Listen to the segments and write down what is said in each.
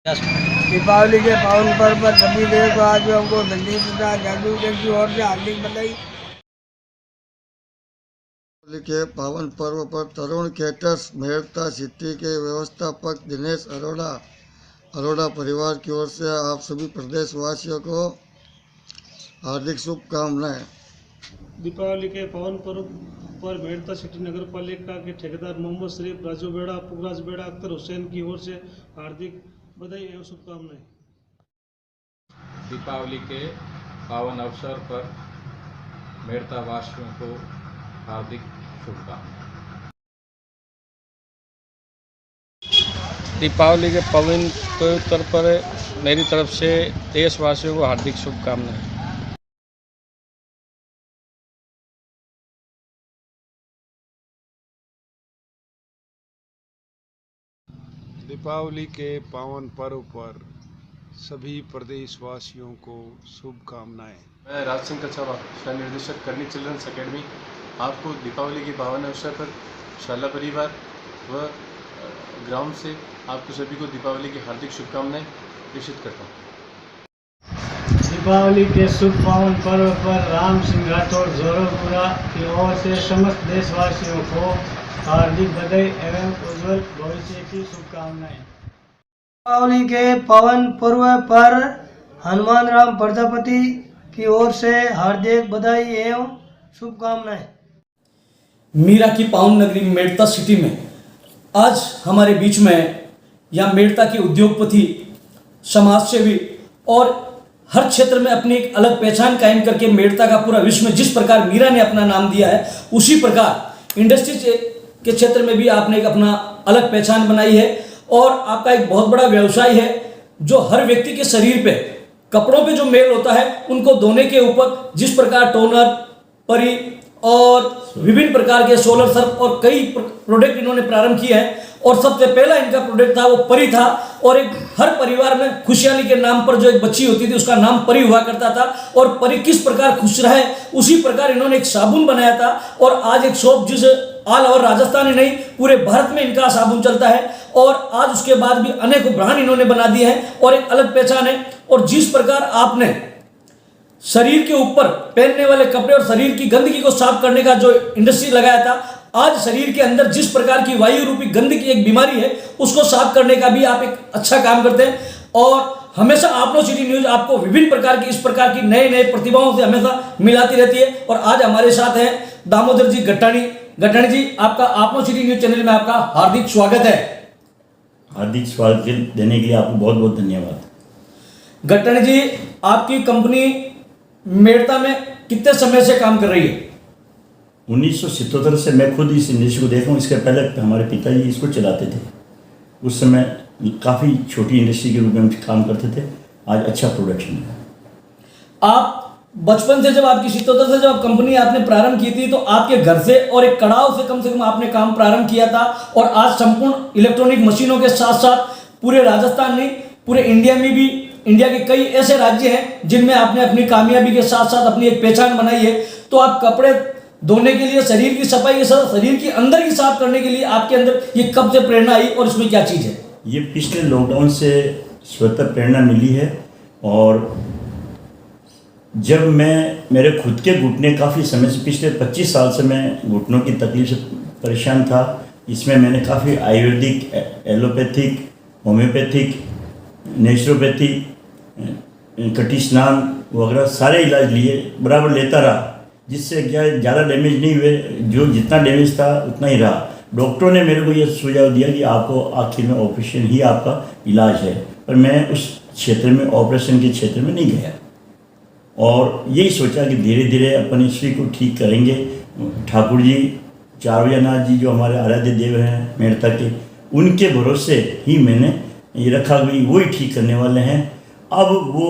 दीपावली के पावन पर्व पर सभी देशवासियों को संदीप प्रसाद जादू की ओर से हार्दिक बधाई। दीपावली के पावन पर्व पर तरुण कैटर्स मेहता सिटी के व्यवस्थापक दिनेश अरोड़ा परिवार की ओर से आप सभी प्रदेशवासियों को हार्दिक शुभकामनाएं। दीपावली के पावन पर्व पर मेहता सिटी नगर पालिका के ठेकेदार मोहम्मद शरीफ, राजू बेड़ा, पुखराज बेड़ा, अख्तर हुसैन की ओर से हार्दिक बधाई एवं शुभकामनाएं। दीपावली के पावन अवसर पर मेहता वासियों को हार्दिक शुभकामनाएं। दीपावली के पवित्र अवसर पर मेरी तरफ से देशवासियों को हार्दिक शुभकामनाएं। दीपावली के पावन पर्व पर सभी प्रदेशवासियों को शुभकामनाएं। मैं राज सिंह कछावा, सह निर्देशक करनी चिल्ड्रंस अकेडमी, आपको दीपावली के पावन अवसर पर शाला परिवार व ग्राउंड से आपको सभी को दीपावली की हार्दिक शुभकामनाएं प्रेषित करता हूँ। दीपावली के शुभ पावन पर्व पर राम सिंह राठौर जोरपुरा की ओर से समस्त देशवासियों को हार्दिक बधाई एवं उज्जवल भविष्य की शुभकामनाएं। दीपावली के पावन पर्व पर हनुमान राम प्रजापति की ओर से हार्दिक बधाई एवं शुभकामनाएं। मीरा की पावन नगरी मेड़ता सिटी में आज हमारे बीच में या मेड़ता के उद्योगपति, समाजसेवी और हर क्षेत्र में अपनी एक अलग पहचान कायम करके मेड़ता का पूरा विश्व में जिस प्रकार मीरा ने अपना नाम दिया है, उसी प्रकार इंडस्ट्री के क्षेत्र में भी आपने एक अपना अलग पहचान बनाई है और आपका एक बहुत बड़ा व्यवसाय है जो हर व्यक्ति के शरीर पे, कपड़ों पे जो मेल होता है उनको धोने के ऊपर जिस प्रकार टोनर, परी और विभिन्न प्रकार के सोलर सर्फ और कई प्रोडक्ट इन्होंने प्रारंभ किए हैं और सबसे पहला इनका प्रोडक्ट था वो परी था और एक हर परिवार में खुशहाली के नाम पर जो एक बच्ची होती थी उसका नाम परी हुआ करता था और परी किस प्रकार खुश रहे उसी प्रकार इन्होंने एक साबुन बनाया था और आज एक शॉप जिस ऑल ओवर राजस्थान ही नहीं पूरे भारत में इनका साबुन चलता है और आज उसके बाद भी अनेकों ब्रांड इन्होंने बना दिए हैं और एक अलग पहचान है। और जिस प्रकार आपने शरीर के ऊपर पहनने वाले कपड़े और शरीर की गंदगी को साफ करने का जो इंडस्ट्री लगाया था, आज शरीर के अंदर जिस प्रकार की वायु रूपी गंदगी की एक बीमारी है उसको साफ करने का भी आप एक अच्छा काम करते हैं और हमेशा आपनो सिटी न्यूज आपको विभिन्न प्रकार की इस प्रकार की नए नए प्रतिभाओं से हमेशा मिलाती रहती है। और आज हमारे साथ हैं दामोदर जी गट्टाणी जी, आपका आपनो सिटी न्यूज चैनल में आपका हार्दिक स्वागत है। हार्दिक स्वागत देने के लिए आपको बहुत बहुत धन्यवाद। गट्टाणी जी, आपकी कंपनी मेड़ता में कितने समय से काम कर रही है? 1977 से मैं खुद इस इंडस्ट्री को देखा हूँ। इसके पहले हमारे पिताजी इसको चलाते थे। उस समय काफ़ी छोटी इंडस्ट्री के रूप में हम काम करते थे। आज अच्छा प्रोडक्शन है। आप बचपन से जब आपकी 77 से जब कंपनी आपने प्रारंभ की थी तो आपके घर से और एक कड़ाव से कम आपने काम प्रारंभ किया था और आज संपूर्ण इलेक्ट्रॉनिक मशीनों के साथ साथ पूरे राजस्थान में, पूरे इंडिया में भी, इंडिया के कई ऐसे राज्य हैं जिनमें आपने अपनी कामयाबी के साथ साथ अपनी एक पहचान बनाई है। तो आप कपड़े धोने के लिए, शरीर की सफाई के साथ शरीर की अंदर की साफ करने के लिए आपके अंदर ये कब से प्रेरणा आई और इसमें क्या चीज़ है? ये पिछले लॉकडाउन से स्वतः प्रेरणा मिली है और जब मेरे खुद के घुटने काफ़ी समय से, पिछले 25 साल से मैं घुटनों की तकलीफ से परेशान था। इसमें मैंने काफ़ी आयुर्वेदिक, एलोपैथिक, होम्योपैथिक, नेचुरोपैथी, कटी स्नान वगैरह सारे इलाज लिए, बराबर लेता रहा, जिससे क्या ज़्यादा डैमेज नहीं हुए। जो जितना डैमेज था उतना ही रहा। डॉक्टरों ने मेरे को ये सुझाव दिया कि आपको आखिर में ऑपरेशन ही आपका इलाज है, पर मैं उस क्षेत्र में, ऑपरेशन के क्षेत्र में नहीं गया और यही सोचा कि धीरे धीरे अपन इसी को ठीक करेंगे। ठाकुर जी, चारवैयानाथ जी जो हमारे आराध्य देव हैं मेड़ता के, उनके भरोसे ही मैंने ये रखा कि वो ही ठीक करने वाले हैं। अब वो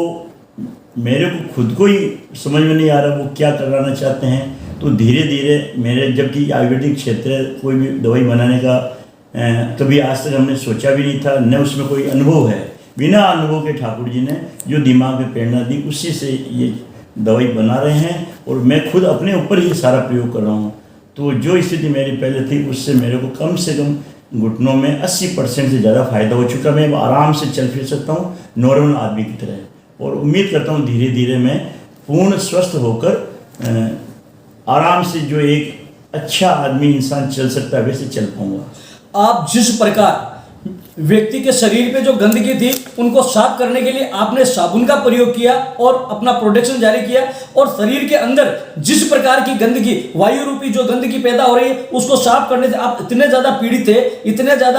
मेरे को खुद को ही समझ में नहीं आ रहा वो क्या कराना चाहते हैं। तो धीरे धीरे मेरे, जबकि आयुर्वेदिक क्षेत्र कोई भी दवाई बनाने का कभी आज तक हमने सोचा भी नहीं था, न उसमें कोई अनुभव है। बिना अनुभव के ठाकुर जी ने जो दिमाग में प्रेरणा दी उसी से ये दवाई बना रहे हैं और मैं खुद अपने ऊपर ही सारा प्रयोग कर रहा हूँ। तो जो स्थिति मेरी पहले थी उससे मेरे को कम से कम घुटनों में 80% से ज़्यादा फ़ायदा हो चुका। मैं आराम से चल फिर सकता हूँ नॉर्मल आदमी की तरह, और उम्मीद करता हूँ धीरे धीरे मैं पूर्ण स्वस्थ होकर आराम से जो एक अच्छा आदमी इंसान चल सकता है वैसे चल पाऊँगा। आप जिस प्रकार व्यक्ति के शरीर पे जो गंदगी थी उनको साफ करने के लिए आपने साबुन का प्रयोग किया और अपना प्रोटेक्शन जारी किया, और शरीर के अंदर जिस प्रकार की गंदगी, वायु रूपी जो गंदगी पैदा हो रही है उसको साफ करने से आप इतने ज़्यादा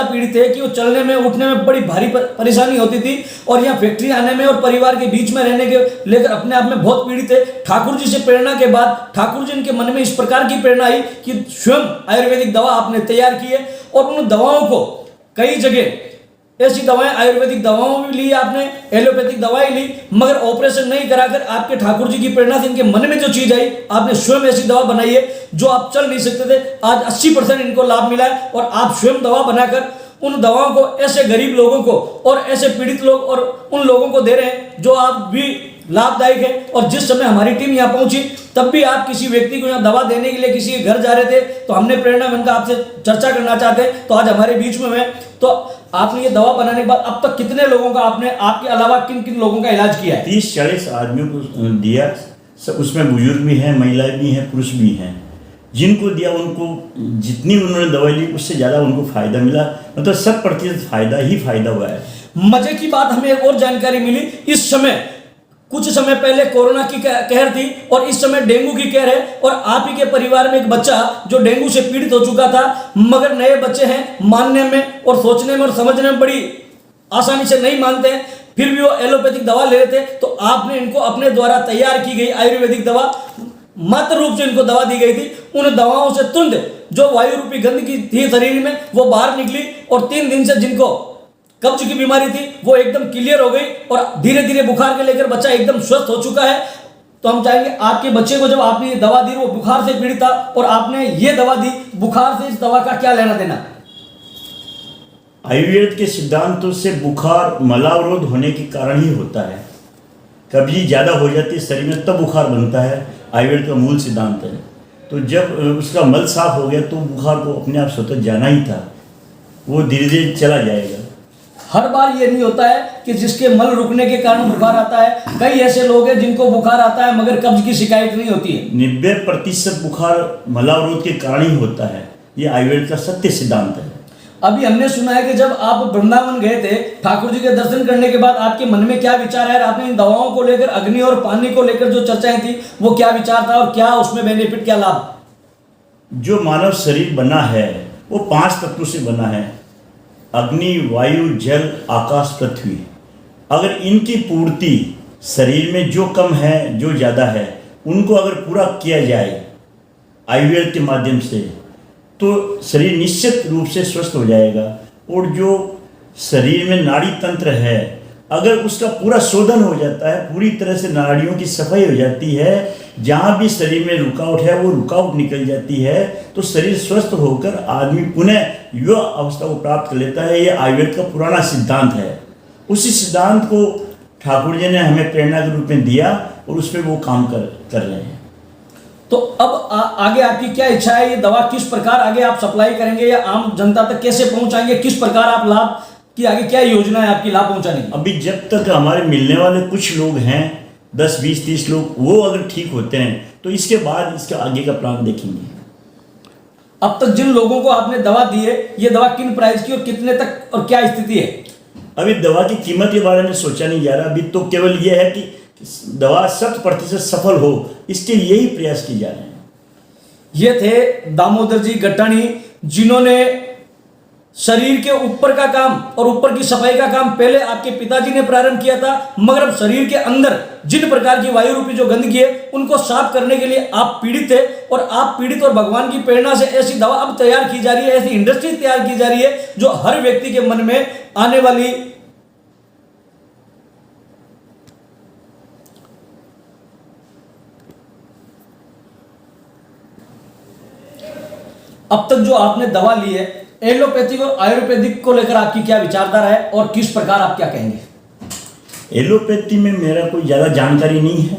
पीड़ित थे कि वो चलने में उठने में बड़ी भारी परेशानी होती थी, और यहाँ फैक्ट्री आने में और परिवार के बीच में रहने के लेकर अपने आप में बहुत पीड़ित थे। ठाकुर जी से प्रेरणा के बाद ठाकुर जी के मन में इस प्रकार की प्रेरणा आई कि स्वयं आयुर्वेदिक दवा आपने तैयार की है, और उन दवाओं को कई जगह ऐसी दवाएं, आयुर्वेदिक दवाओं भी ली आपने, एलोपैथिक दवाई ली, मगर ऑपरेशन नहीं कराकर आपके ठाकुर जी की प्रेरणा से इनके मन में जो चीज आई, आपने स्वयं ऐसी दवा बनाई है जो आप चल नहीं सकते थे। आज 80% इनको लाभ मिला है, और आप स्वयं दवा बनाकर उन दवाओं को ऐसे गरीब लोगों को और ऐसे पीड़ित लोग और उन लोगों को दे रहे हैं जो आप भी लाभदायक है। और जिस समय हमारी टीम यहाँ पहुंची तब भी आप किसी व्यक्ति को यहाँ दवा देने के लिए किसी के घर जा रहे थे, तो हमने प्रेरणा मन का आपसे चर्चा करना चाहते हैं, तो आज हमारे बीच में है। तो आपने ये दवा बनाने के बाद अब तक कितने लोगों का आपने, आपके अलावा किन किन लोगों का इलाज किया है? 30-40 आदमियों को दिया, सब उसमें बुजुर्ग भी हैं, महिलाएं भी हैं, पुरुष भी हैं। जिनको दिया उनको जितनी उन्होंने दवाई ली उससे ज़्यादा उनको फ़ायदा मिला, मतलब 100% फ़ायदा ही फ़ायदा हुआ है। मजे की बात हमें एक और जानकारी मिली, इस समय कुछ समय पहले कोरोना की कहर थी और इस समय डेंगू की कहर है, और आप ही के परिवार में एक बच्चा जो डेंगू से पीड़ित हो चुका था, मगर नए बच्चे हैं, मानने में और सोचने में और समझने में बड़ी आसानी से नहीं मानते हैं, फिर भी वो एलोपैथिक दवा ले रहे थे। तो आपने इनको अपने द्वारा तैयार की गई आयुर्वेदिक दवा, मात्र रूप से इनको दवा दी गई थी, उन दवाओं से तुरंत जो वायु रूपी गंदगी थी शरीर में वो बाहर निकली, और 3 दिन से जिनको कब्ज की बीमारी थी वो एकदम क्लियर हो गई, और धीरे धीरे बुखार के लेकर बच्चा एकदम स्वस्थ हो चुका है। तो हम चाहेंगे आपके बच्चे को जब आपने ये दवा दी वो बुखार से पीड़ित था, और आपने ये दवा दी, बुखार से इस दवा का क्या लेना देना? आयुर्वेद के सिद्धांतों से बुखार मलावरोध होने के कारण ही होता है। कब्जी ज़्यादा हो जाती है शरीर में तब बुखार बनता है, आयुर्वेद का मूल सिद्धांत है। तो जब उसका मल साफ हो गया तो बुखार को अपने आप स्वतः जाना ही था, वो धीरे धीरे चला जाएगा। हर बार ये नहीं होता है कि जिसके मल रुकने के कारण बुखार आता है, कई ऐसे लोग हैं जिनको बुखार आता है मगर कब्ज की शिकायत नहीं होती है। 90% बुखार मलावरोध के कारण ही होता है, ये आयुर्वेद का सत्य सिद्धांत है। अभी हमने सुना है कि जब आप वृंदावन गए थे ठाकुर जी के दर्शन करने के बाद आपके मन में क्या विचार है, आपने इन दवाओं को लेकर, अग्नि और पानी को लेकर जो चर्चाएं थी वो क्या विचार था और क्या उसमें बेनिफिट, क्या लाभ? जो मानव शरीर बना है वो 5 तत्वों से बना है, अग्नि, वायु, जल, आकाश, पृथ्वी। अगर इनकी पूर्ति शरीर में जो कम है जो ज़्यादा है उनको अगर पूरा किया जाए आयुर्वेद के माध्यम से तो शरीर निश्चित रूप से स्वस्थ हो जाएगा। और जो शरीर में नाड़ी तंत्र है अगर उसका पूरा शोधन हो जाता है, पूरी तरह से नाड़ियों की सफाई हो जाती है, जहाँ भी शरीर में रुकावट है वो रुकावट निकल जाती है, तो शरीर स्वस्थ होकर आदमी पुनः युवा अवस्था को प्राप्त कर लेता है। ये आयुर्वेद का पुराना सिद्धांत है। उसी सिद्धांत को ठाकुर जी ने हमें प्रेरणा के रूप में दिया और उस पर वो काम कर रहे हैं। तो अब आगे आपकी क्या इच्छा है? ये दवा किस प्रकार आगे आप सप्लाई करेंगे या आम जनता तक कैसे पहुंचाएंगे? किस प्रकार आप लाभ की आगे क्या योजना है आपकी लाभ पहुंचाने की? अभी जब तक हमारे मिलने वाले कुछ लोग हैं 10, 20, 30 लोग, वो अगर ठीक होते हैं तो इसके बाद इसका आगे का प्लान देखेंगे। अब तक जिन लोगों को आपने दवा दी है ये दवा किन प्राइस की और कितने तक और क्या स्थिति है? अभी दवा की कीमत के बारे में सोचा नहीं जा रहा, अभी तो केवल ये है कि दवा 100% सफल हो, इसके लिए ही प्रयास किए जा रहे हैं। ये थे दामोदर जी गट्टाणी, जिन्होंने शरीर के ऊपर का काम और ऊपर की सफाई का काम पहले आपके पिताजी ने प्रारंभ किया था, मगर अब शरीर के अंदर जिन प्रकार की वायु रूपी जो गंदगी है उनको साफ करने के लिए आप पीड़ित थे, और आप पीड़ित और भगवान की प्रेरणा से ऐसी दवा अब तैयार की जा रही है, ऐसी इंडस्ट्री तैयार की जा रही है जो हर व्यक्ति के मन में आने वाली अब तक जो आपने दवा ली है एलोपैथिक और आयुर्वेदिक को लेकर आपकी क्या विचारधारा है और किस प्रकार आप क्या कहेंगे? एलोपैथी में मेरा कोई ज़्यादा जानकारी नहीं है।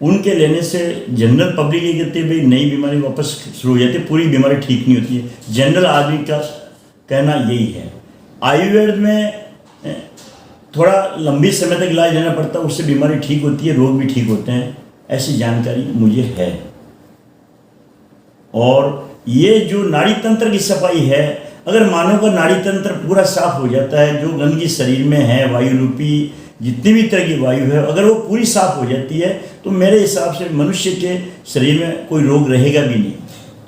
उनके लेने से जनरल पब्लिक ये कहते हैं भाई नई बीमारी वापस शुरू हो जाती है, पूरी बीमारी ठीक नहीं होती है। जनरल आदमी का कहना यही है। आयुर्वेद में थोड़ा लंबी समय तक इलाज लेना पड़ता है, उससे बीमारी ठीक होती है, रोग भी ठीक होते हैं, ऐसी जानकारी मुझे है। और ये जो नाड़ी तंत्र की सफाई है, अगर मानव का नाड़ी तंत्र पूरा साफ हो जाता है, जो गंदगी शरीर में है, वायु रूपी जितनी भी तरह की वायु है, अगर वो पूरी साफ हो जाती है तो मेरे हिसाब से मनुष्य के शरीर में कोई रोग रहेगा भी नहीं।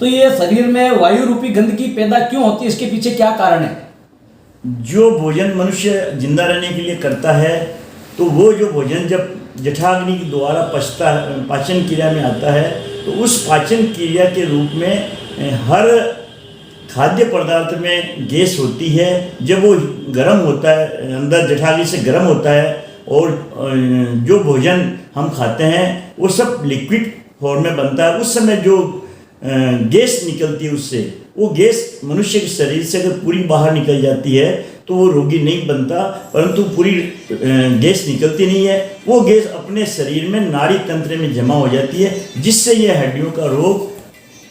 तो ये शरीर में वायु रूपी गंदगी पैदा क्यों होती है, इसके पीछे क्या कारण है? जो भोजन मनुष्य जिंदा रहने के लिए करता है, तो वो जो भोजन जब जठराग्नि के द्वारा पचता है, पाचन क्रिया में आता है, तो उस पाचन क्रिया के रूप में हर खाद्य पदार्थ में गैस होती है। जब वो गर्म होता है, अंदर जठराग्नि से गर्म होता है, और जो भोजन हम खाते हैं वो सब लिक्विड फॉर्म में बनता है, उस समय जो गैस निकलती है उससे, वो गैस मनुष्य के शरीर से अगर पूरी बाहर निकल जाती है तो वो रोगी नहीं बनता, परंतु पूरी गैस निकलती नहीं है, वो गैस अपने शरीर में नाड़ी तंत्र में जमा हो जाती है, जिससे ये हड्डियों का रोग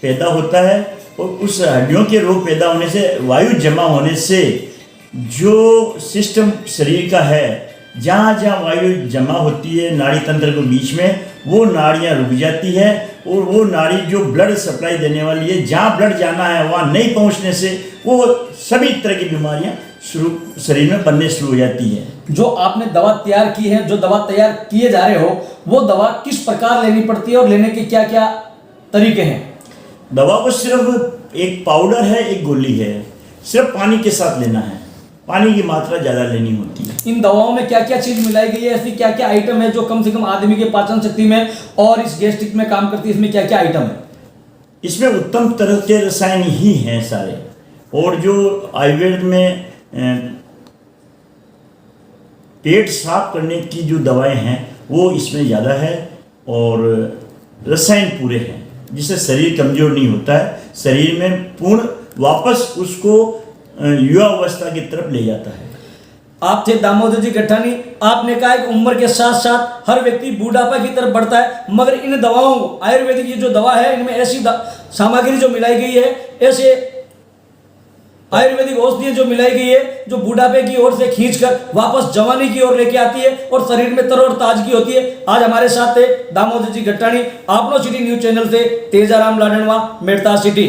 पैदा होता है। और उस हड्डियों के रोग पैदा होने से, वायु जमा होने से जो सिस्टम शरीर का है, जहाँ जहाँ वायु जमा होती है नाड़ी तंत्र के बीच में, वो नाड़ियाँ रुक जाती है, और वो नाड़ी जो ब्लड सप्लाई देने वाली है, जहाँ ब्लड जाना है वहाँ नहीं पहुँचने से वो सभी तरह की बीमारियाँ शरीर में बनने शुरू हो जाती है। जो आपने दवा तैयार की है, जो दवा तैयार किए जा रहे हो, वो दवा किस प्रकार लेनी पड़ती है और लेने के क्या क्या तरीके हैं? दवा को सिर्फ एक पाउडर है, एक गोली है, सिर्फ पानी के साथ लेना है, पानी की मात्रा ज़्यादा लेनी होती है। इन दवाओं में क्या क्या चीज़ मिलाई गई है, ऐसी क्या क्या आइटम है जो कम से कम आदमी के पाचन शक्ति में और इस गैस्ट्रिक में काम करती है, इसमें क्या क्या आइटम है? इसमें उत्तम तरह के रसायन ही हैं सारे, और जो आयुर्वेद में पेट साफ करने की जो दवाएं हैं वो इसमें ज़्यादा है, और रसायन पूरे हैं, जिससे शरीर कमज़ोर नहीं होता है, शरीर में पूर्ण वापस उसको युवा अवस्था की तरफ ले जाता है। आप थे दामोदर जी गठानी, आपने कहा कि उम्र के साथ साथ हर व्यक्ति बूढ़ापा की तरफ बढ़ता है, मगर इन दवाओं को, आयुर्वेदिक ये जो दवा है, इनमें ऐसी सामग्री जो मिलाई गई है, ऐसे आयुर्वेदिक औषधियाँ जो मिलाई गई है, जो बुढ़ापे की ओर से खींचकर वापस जवानी की ओर लेके आती है और शरीर में तरो और ताजगी होती है। आज हमारे साथ थे दामोदर जी गठानी, आपनो सिटी न्यूज चैनल से तेजाराम लाडनवा, मेड़ता सिटी।